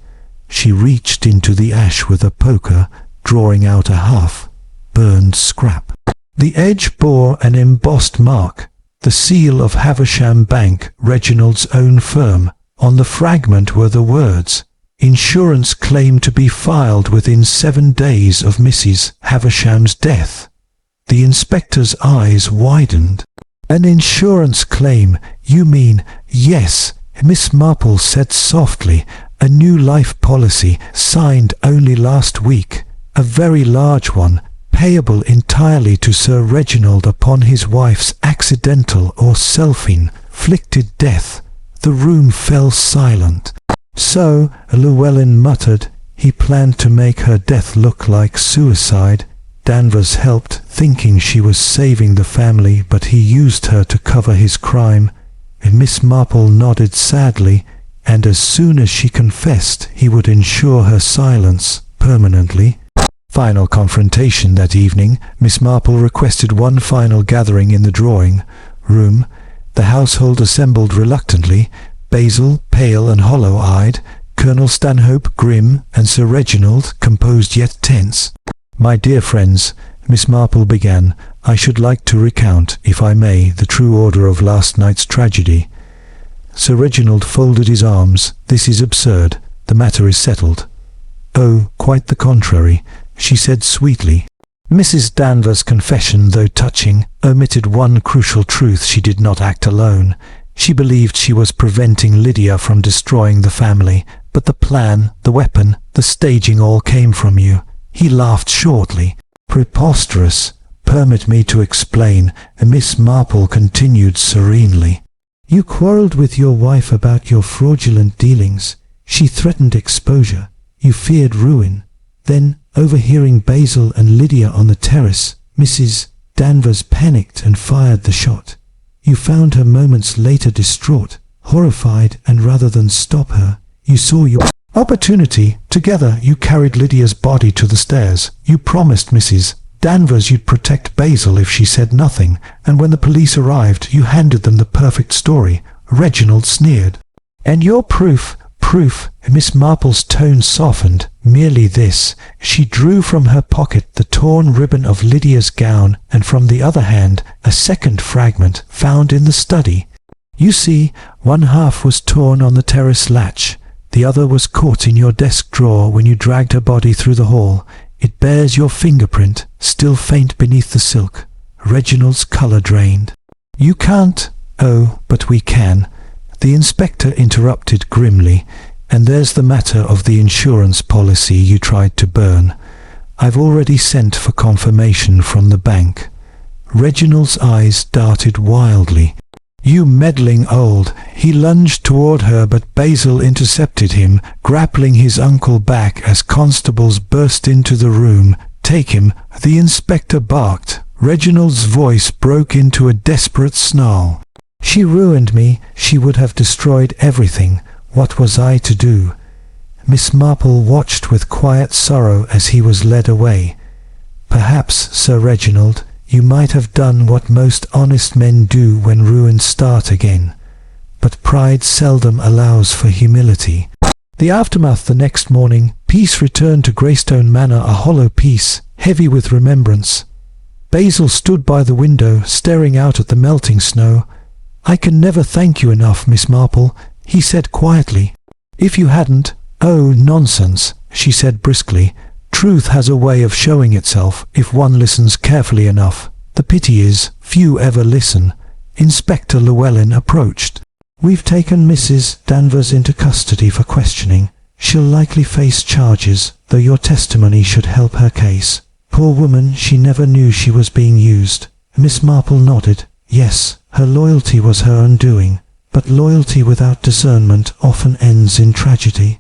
She reached into the ash with a poker, drawing out a half-burned scrap. The edge bore an embossed mark, the seal of Havisham Bank, Reginald's own firm. On the fragment were the words, "Insurance claim to be filed within 7 days of Mrs. Havisham's death." The inspector's eyes widened. "An insurance claim, you mean?" "Yes," Miss Marple said softly. "A new life policy, signed only last week. A very large one, payable entirely to Sir Reginald upon his wife's accidental or self-inflicted death." The room fell silent. "So," Llewellyn muttered, "he planned to make her death look like suicide. Danvers helped, thinking she was saving the family, but he used her to cover his crime." Miss Marple nodded sadly. "And as soon as she confessed, he would ensure her silence permanently." Final confrontation that evening. Miss Marple requested one final gathering in the drawing-room. The household assembled reluctantly. Basil, pale and hollow-eyed, Colonel Stanhope, grim, and Sir Reginald, composed yet tense. "My dear friends," Miss Marple began, "I should like to recount, if I may, the true order of last night's tragedy." Sir Reginald folded his arms. "This is absurd. The matter is settled." "Oh, quite the contrary," she said sweetly. Mrs. Danvers' confession, though touching, omitted one crucial truth. She did not act alone. She believed she was preventing Lydia from destroying the family, but the plan, the weapon, the staging all came from you. He laughed shortly. "Preposterous. Permit me to explain," Miss Marple continued serenely. "You quarrelled with your wife about your fraudulent dealings. She threatened exposure. You feared ruin. Then, overhearing Basil and Lydia on the terrace, Mrs. Danvers panicked and fired the shot. You found her moments later distraught, horrified, and rather than stop her, you saw your opportunity. Together, you carried Lydia's body to the stairs. You promised Mrs. Danvers you'd protect Basil if she said nothing, and when the police arrived, you handed them the perfect story." Reginald sneered. "And your proof?" Miss Marple's tone softened. "Merely this." She drew from her pocket the torn ribbon of Lydia's gown, and from the other hand a second fragment found in the study. "You see, one half was torn on the terrace latch. The other was caught in your desk drawer when you dragged her body through the hall. It bears your fingerprint, still faint beneath the silk." Reginald's colour drained. "You can't—" "Oh, but we can," the inspector interrupted grimly. "And there's the matter of the insurance policy you tried to burn. I've already sent for confirmation from the bank." Reginald's eyes darted wildly. "You meddling old—" He lunged toward her, but Basil intercepted him, grappling his uncle back as constables burst into the room. "Take him!" the inspector barked. Reginald's voice broke into a desperate snarl. "She ruined me. She would have destroyed everything. What was I to do?" Miss Marple watched with quiet sorrow as he was led away. "Perhaps, Sir Reginald, you might have done what most honest men do when ruins start again. But pride seldom allows for humility." The aftermath. The next morning, peace returned to Greystone Manor, a hollow peace, heavy with remembrance. Basil stood by the window, staring out at the melting snow. "I can never thank you enough, Miss Marple," he said quietly. "If you hadn't—" "Oh, nonsense," she said briskly. "Truth has a way of showing itself if one listens carefully enough. The pity is, few ever listen." Inspector Llewellyn approached. "We've taken Mrs. Danvers into custody for questioning. She'll likely face charges, though your testimony should help her case. Poor woman, she never knew she was being used." Miss Marple nodded. Yes, her loyalty was her undoing, but loyalty without discernment often ends in tragedy.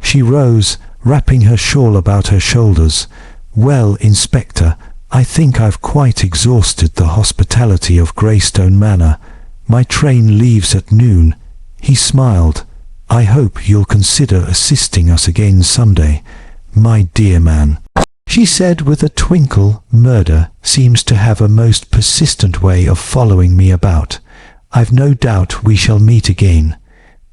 She rose, wrapping her shawl about her shoulders. "Well, Inspector, I think I've quite exhausted the hospitality of Greystone Manor. My train leaves at noon." He smiled. "I hope you'll consider assisting us again someday, my dear man," she said with a twinkle. "Murder seems to have a most persistent way of following me about. I've no doubt we shall meet again."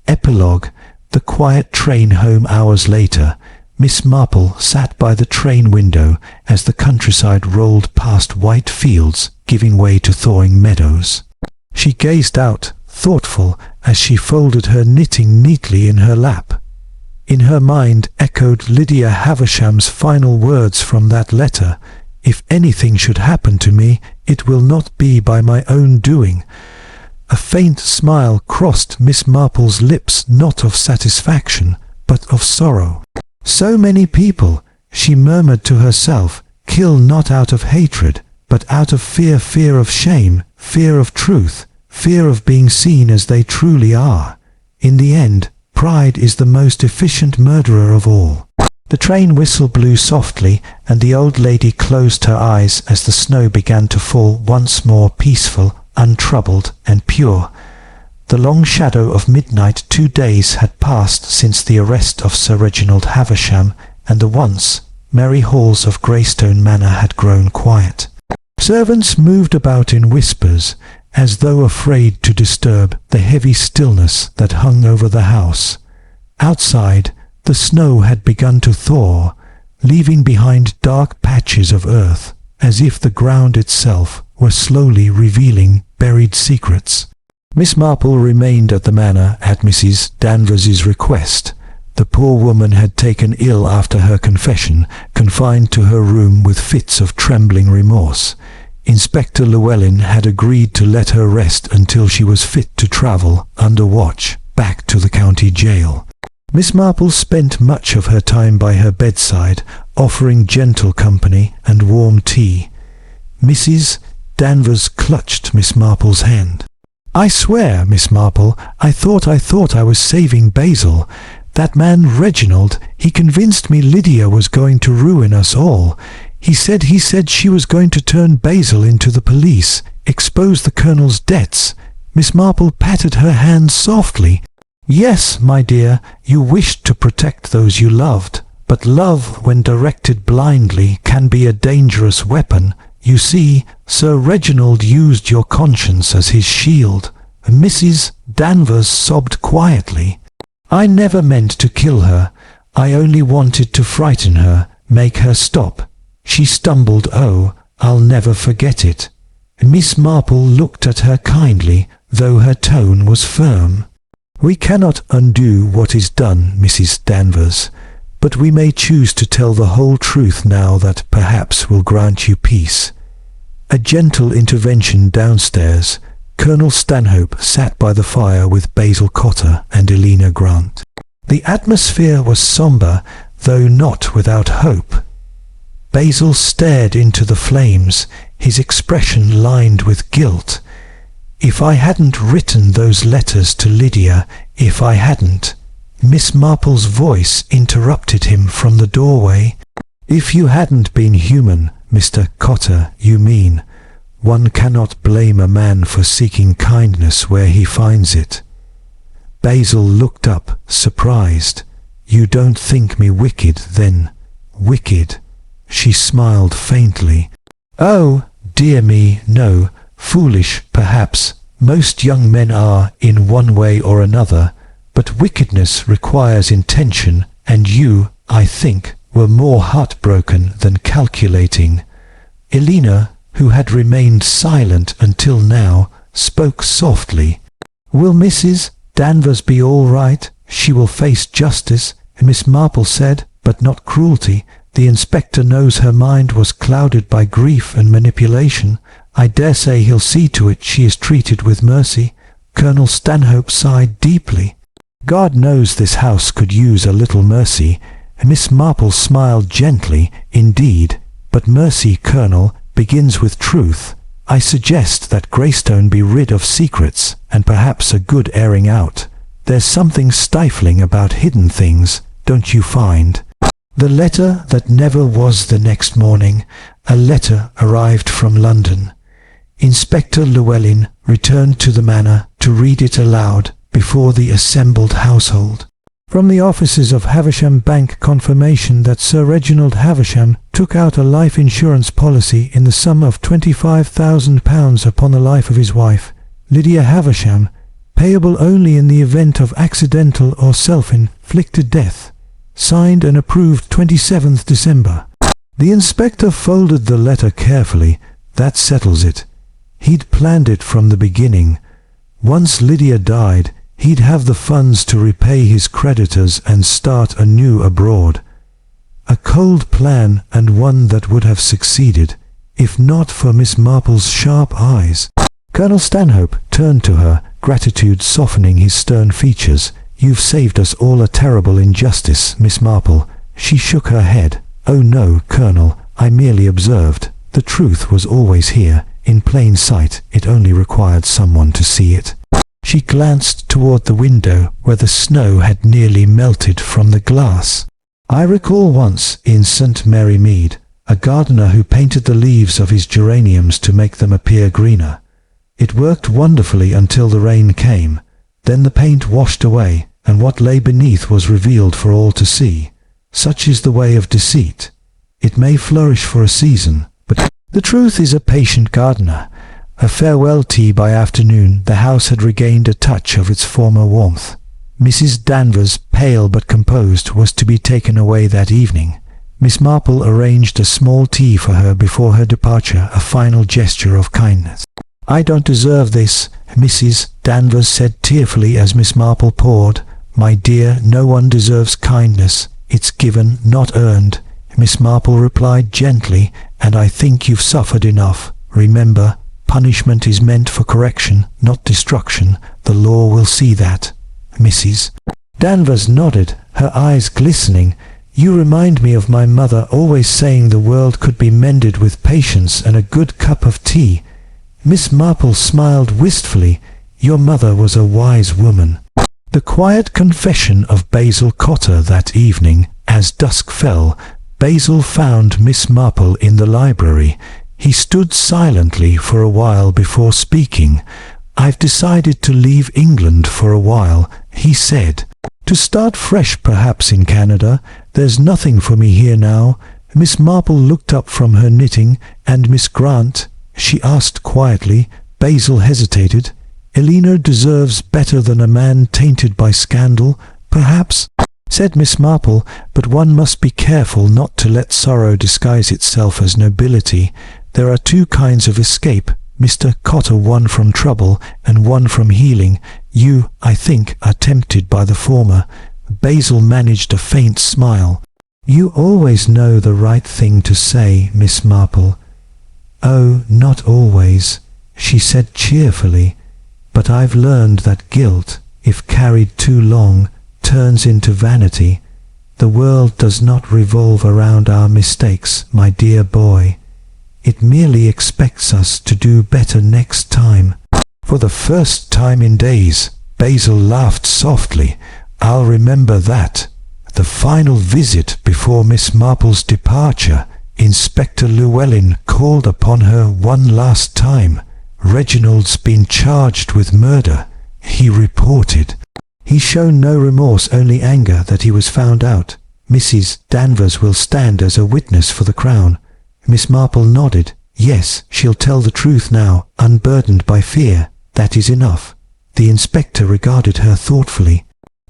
Epilogue. The quiet train home. Hours later, Miss Marple sat by the train window as the countryside rolled past white fields, giving way to thawing meadows. She gazed out, thoughtful, as she folded her knitting neatly in her lap. In her mind echoed Lydia Havisham's final words from that letter: "If anything should happen to me, it will not be by my own doing." A faint smile crossed Miss Marple's lips, not of satisfaction, but of sorrow. "So many people," she murmured to herself, "kill not out of hatred, but out of fear, fear of shame, fear of truth, fear of being seen as they truly are. In the end, pride is the most efficient murderer of all." The train whistle blew softly, and the old lady closed her eyes as the snow began to fall once more, peaceful, untroubled, and pure. The long shadow of midnight. 2 days had passed since the arrest of Sir Reginald Havisham, and the once merry halls of Greystone Manor had grown quiet. Servants moved about in whispers, as though afraid to disturb the heavy stillness that hung over the house. Outside, the snow had begun to thaw, leaving behind dark patches of earth, as if the ground itself were slowly revealing buried secrets. Miss Marple remained at the manor at Mrs. Danvers's request. The poor woman had taken ill after her confession, confined to her room with fits of trembling remorse. Inspector Llewellyn had agreed to let her rest until she was fit to travel, under watch, back to the county jail. Miss Marple spent much of her time by her bedside, offering gentle company and warm tea. Mrs. Danvers clutched Miss Marple's hand. "I swear, Miss Marple, I thought I was saving Basil. That man Reginald, he convinced me Lydia was going to ruin us all. He said she was going to turn Basil into the police, expose the Colonel's debts." Miss Marple patted her hand softly. "Yes, my dear, you wished to protect those you loved, but love, when directed blindly, can be a dangerous weapon. You see, Sir Reginald used your conscience as his shield." Mrs. Danvers sobbed quietly. "I never meant to kill her. I only wanted to frighten her, make her stop." She stumbled. "Oh, I'll never forget it." Miss Marple looked at her kindly, though her tone was firm. "We cannot undo what is done, Mrs. Danvers, but we may choose to tell the whole truth now that perhaps will grant you peace." A gentle intervention downstairs. Colonel Stanhope sat by the fire with Basil Cotter and Elena Grant. The atmosphere was sombre, though not without hope. Basil stared into the flames, his expression lined with guilt. If I hadn't written those letters to Lydia, if I hadn't—" Miss Marple's voice interrupted him from the doorway. "If you hadn't been human, Mr. Cotter, you mean. One cannot blame a man for seeking kindness where he finds it." Basil looked up, surprised. "You don't think me wicked, then?" "Wicked?" She smiled faintly. "Oh, dear me, no. Foolish, perhaps. Most young men are, in one way or another. But wickedness requires intention, and you, I think, were more heartbroken than calculating." Elena, who had remained silent until now, spoke softly. "Will Mrs. Danvers be all right? She will face justice," Miss Marple said, "but not cruelty. The inspector knows her mind was clouded by grief and manipulation. I dare say he'll see to it she is treated with mercy." Colonel Stanhope sighed deeply. "God knows this house could use a little mercy." Miss Marple smiled gently. "Indeed, but mercy, Colonel, begins with truth. I suggest that Greystone be rid of secrets, and perhaps a good airing out. There's something stifling about hidden things, don't you find?" The letter that never was the next morning. A letter arrived from London. Inspector Llewellyn returned to the Manor to read it aloud before the assembled household. From the offices of Havisham Bank, confirmation that Sir Reginald Havisham took out a life insurance policy in the sum of £25,000 upon the life of his wife, Lydia Havisham, payable only in the event of accidental or self-inflicted death. Signed and approved 27th December. The inspector folded the letter carefully. That settles it. He'd planned it from the beginning. Once Lydia died, he'd have the funds to repay his creditors and start anew abroad. A cold plan, and one that would have succeeded, if not for Miss Marple's sharp eyes. Colonel Stanhope turned to her, gratitude softening his stern features. "You've saved us all a terrible injustice, Miss Marple." She shook her head. "Oh no, Colonel, I merely observed. The truth was always here, in plain sight. It only required someone to see it." She glanced toward the window, where the snow had nearly melted from the glass. "I recall once, in St. Mary Mead, a gardener who painted the leaves of his geraniums to make them appear greener. It worked wonderfully until the rain came. Then the paint washed away, and what lay beneath was revealed for all to see. Such is the way of deceit. It may flourish for a season, but the truth is a patient gardener." A farewell tea by afternoon. The house had regained a touch of its former warmth. Mrs. Danvers, pale but composed, was to be taken away that evening. Miss Marple arranged a small tea for her before her departure, a final gesture of kindness. "I don't deserve this," Mrs. Danvers said tearfully as Miss Marple poured. "My dear, no one deserves kindness. It's given, not earned." Miss Marple replied gently, "And I think you've suffered enough. Remember, punishment is meant for correction, not destruction. The law will see that." Mrs. Danvers nodded, her eyes glistening. "You remind me of my mother always saying the world could be mended with patience and a good cup of tea." Miss Marple smiled wistfully. "Your mother was a wise woman." The quiet confession of Basil Cotter that evening. As dusk fell, Basil found Miss Marple in the library. He stood silently for a while before speaking. "I've decided to leave England for a while," he said. "To start fresh perhaps in Canada. There's nothing for me here now." Miss Marple looked up from her knitting. "And Miss Grant?" she asked quietly. Basil hesitated. "Elena deserves better than a man tainted by scandal, perhaps," said Miss Marple, "but one must be careful not to let sorrow disguise itself as nobility. There are two kinds of escape, Mr. Cotter, one from trouble and one from healing. You, I think, are tempted by the former." Basil managed a faint smile. "You always know the right thing to say, Miss Marple." "Oh, not always," she said cheerfully. "But I've learned that guilt, if carried too long, turns into vanity. The world does not revolve around our mistakes, my dear boy. It merely expects us to do better next time." For the first time in days, Basil laughed softly. "I'll remember that. The final visit before Miss Marple's departure, Inspector Llewellyn called upon her one last time. Reginald's been charged with murder," he reported. He's shown no remorse, only anger that he was found out. "Mrs. Danvers will stand as a witness for the Crown." Miss Marple nodded. "Yes, she'll tell the truth now, unburdened by fear. That is enough." The inspector regarded her thoughtfully.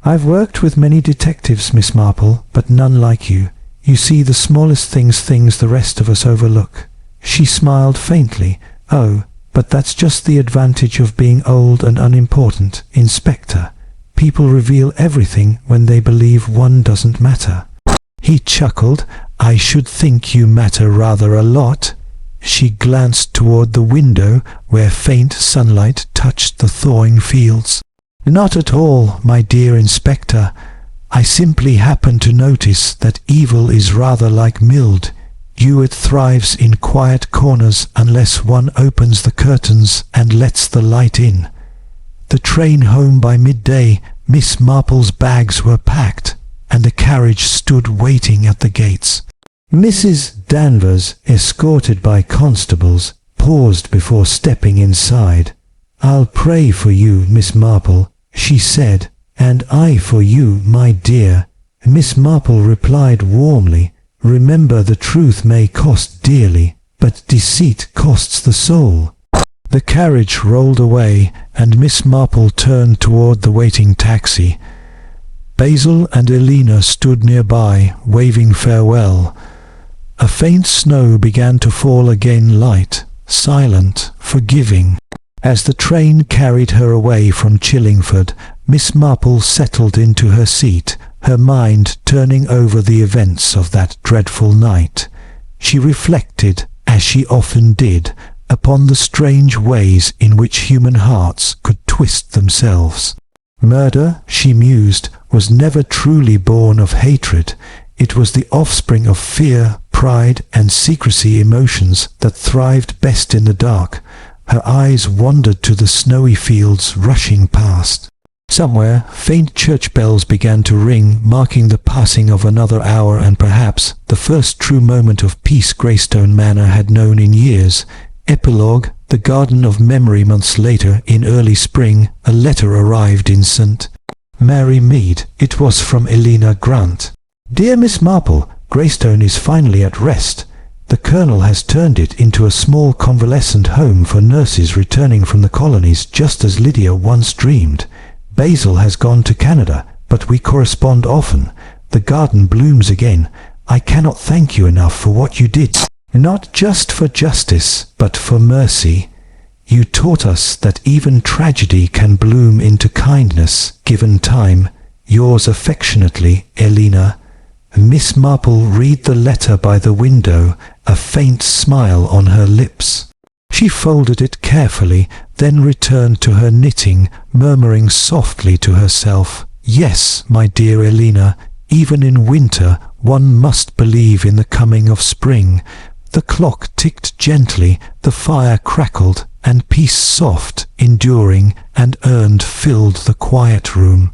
"I've worked with many detectives, Miss Marple, but none like you. You see the smallest things the rest of us overlook." She smiled faintly. "Oh, but that's just the advantage of being old and unimportant, Inspector. People reveal everything when they believe one doesn't matter." He chuckled. "I should think you matter rather a lot." She glanced toward the window where faint sunlight touched the thawing fields. "Not at all, my dear Inspector. I simply happen to notice that evil is rather like mild. It thrives in quiet corners unless one opens the curtains and lets the light in." The train home by midday, Miss Marple's bags were packed, and the carriage stood waiting at the gates. Mrs. Danvers, escorted by constables, paused before stepping inside. "I'll pray for you, Miss Marple," she said. "And I for you, my dear." Miss Marple replied warmly, "Remember, the truth may cost dearly, but deceit costs the soul." The carriage rolled away, and Miss Marple turned toward the waiting taxi. Basil and Elena stood nearby, waving farewell. A faint snow began to fall again, light, silent, forgiving. As the train carried her away from Chillingford, Miss Marple settled into her seat, her mind turning over the events of that dreadful night. She reflected, as she often did, upon the strange ways in which human hearts could twist themselves. Murder, she mused, was never truly born of hatred. It was the offspring of fear, pride, and secrecy, emotions that thrived best in the dark. Her eyes wandered to the snowy fields rushing past. Somewhere, faint church bells began to ring, marking the passing of another hour and perhaps the first true moment of peace Greystone Manor had known in years. Epilogue, the Garden of Memory. Months later, in early spring, a letter arrived in St. Mary Mead. It was from Elena Grant. "Dear Miss Marple, Greystone is finally at rest. The Colonel has turned it into a small convalescent home for nurses returning from the colonies, just as Lydia once dreamed. Basil has gone to Canada, but we correspond often. The garden blooms again. I cannot thank you enough for what you did. Not just for justice, but for mercy. You taught us that even tragedy can bloom into kindness, given time. Yours affectionately, Elena." Miss Marple read the letter by the window, a faint smile on her lips. She folded it carefully, then returned to her knitting, murmuring softly to herself, "Yes, my dear Elena, even in winter one must believe in the coming of spring." The clock ticked gently, the fire crackled, and peace, soft, enduring, and earned, filled the quiet room.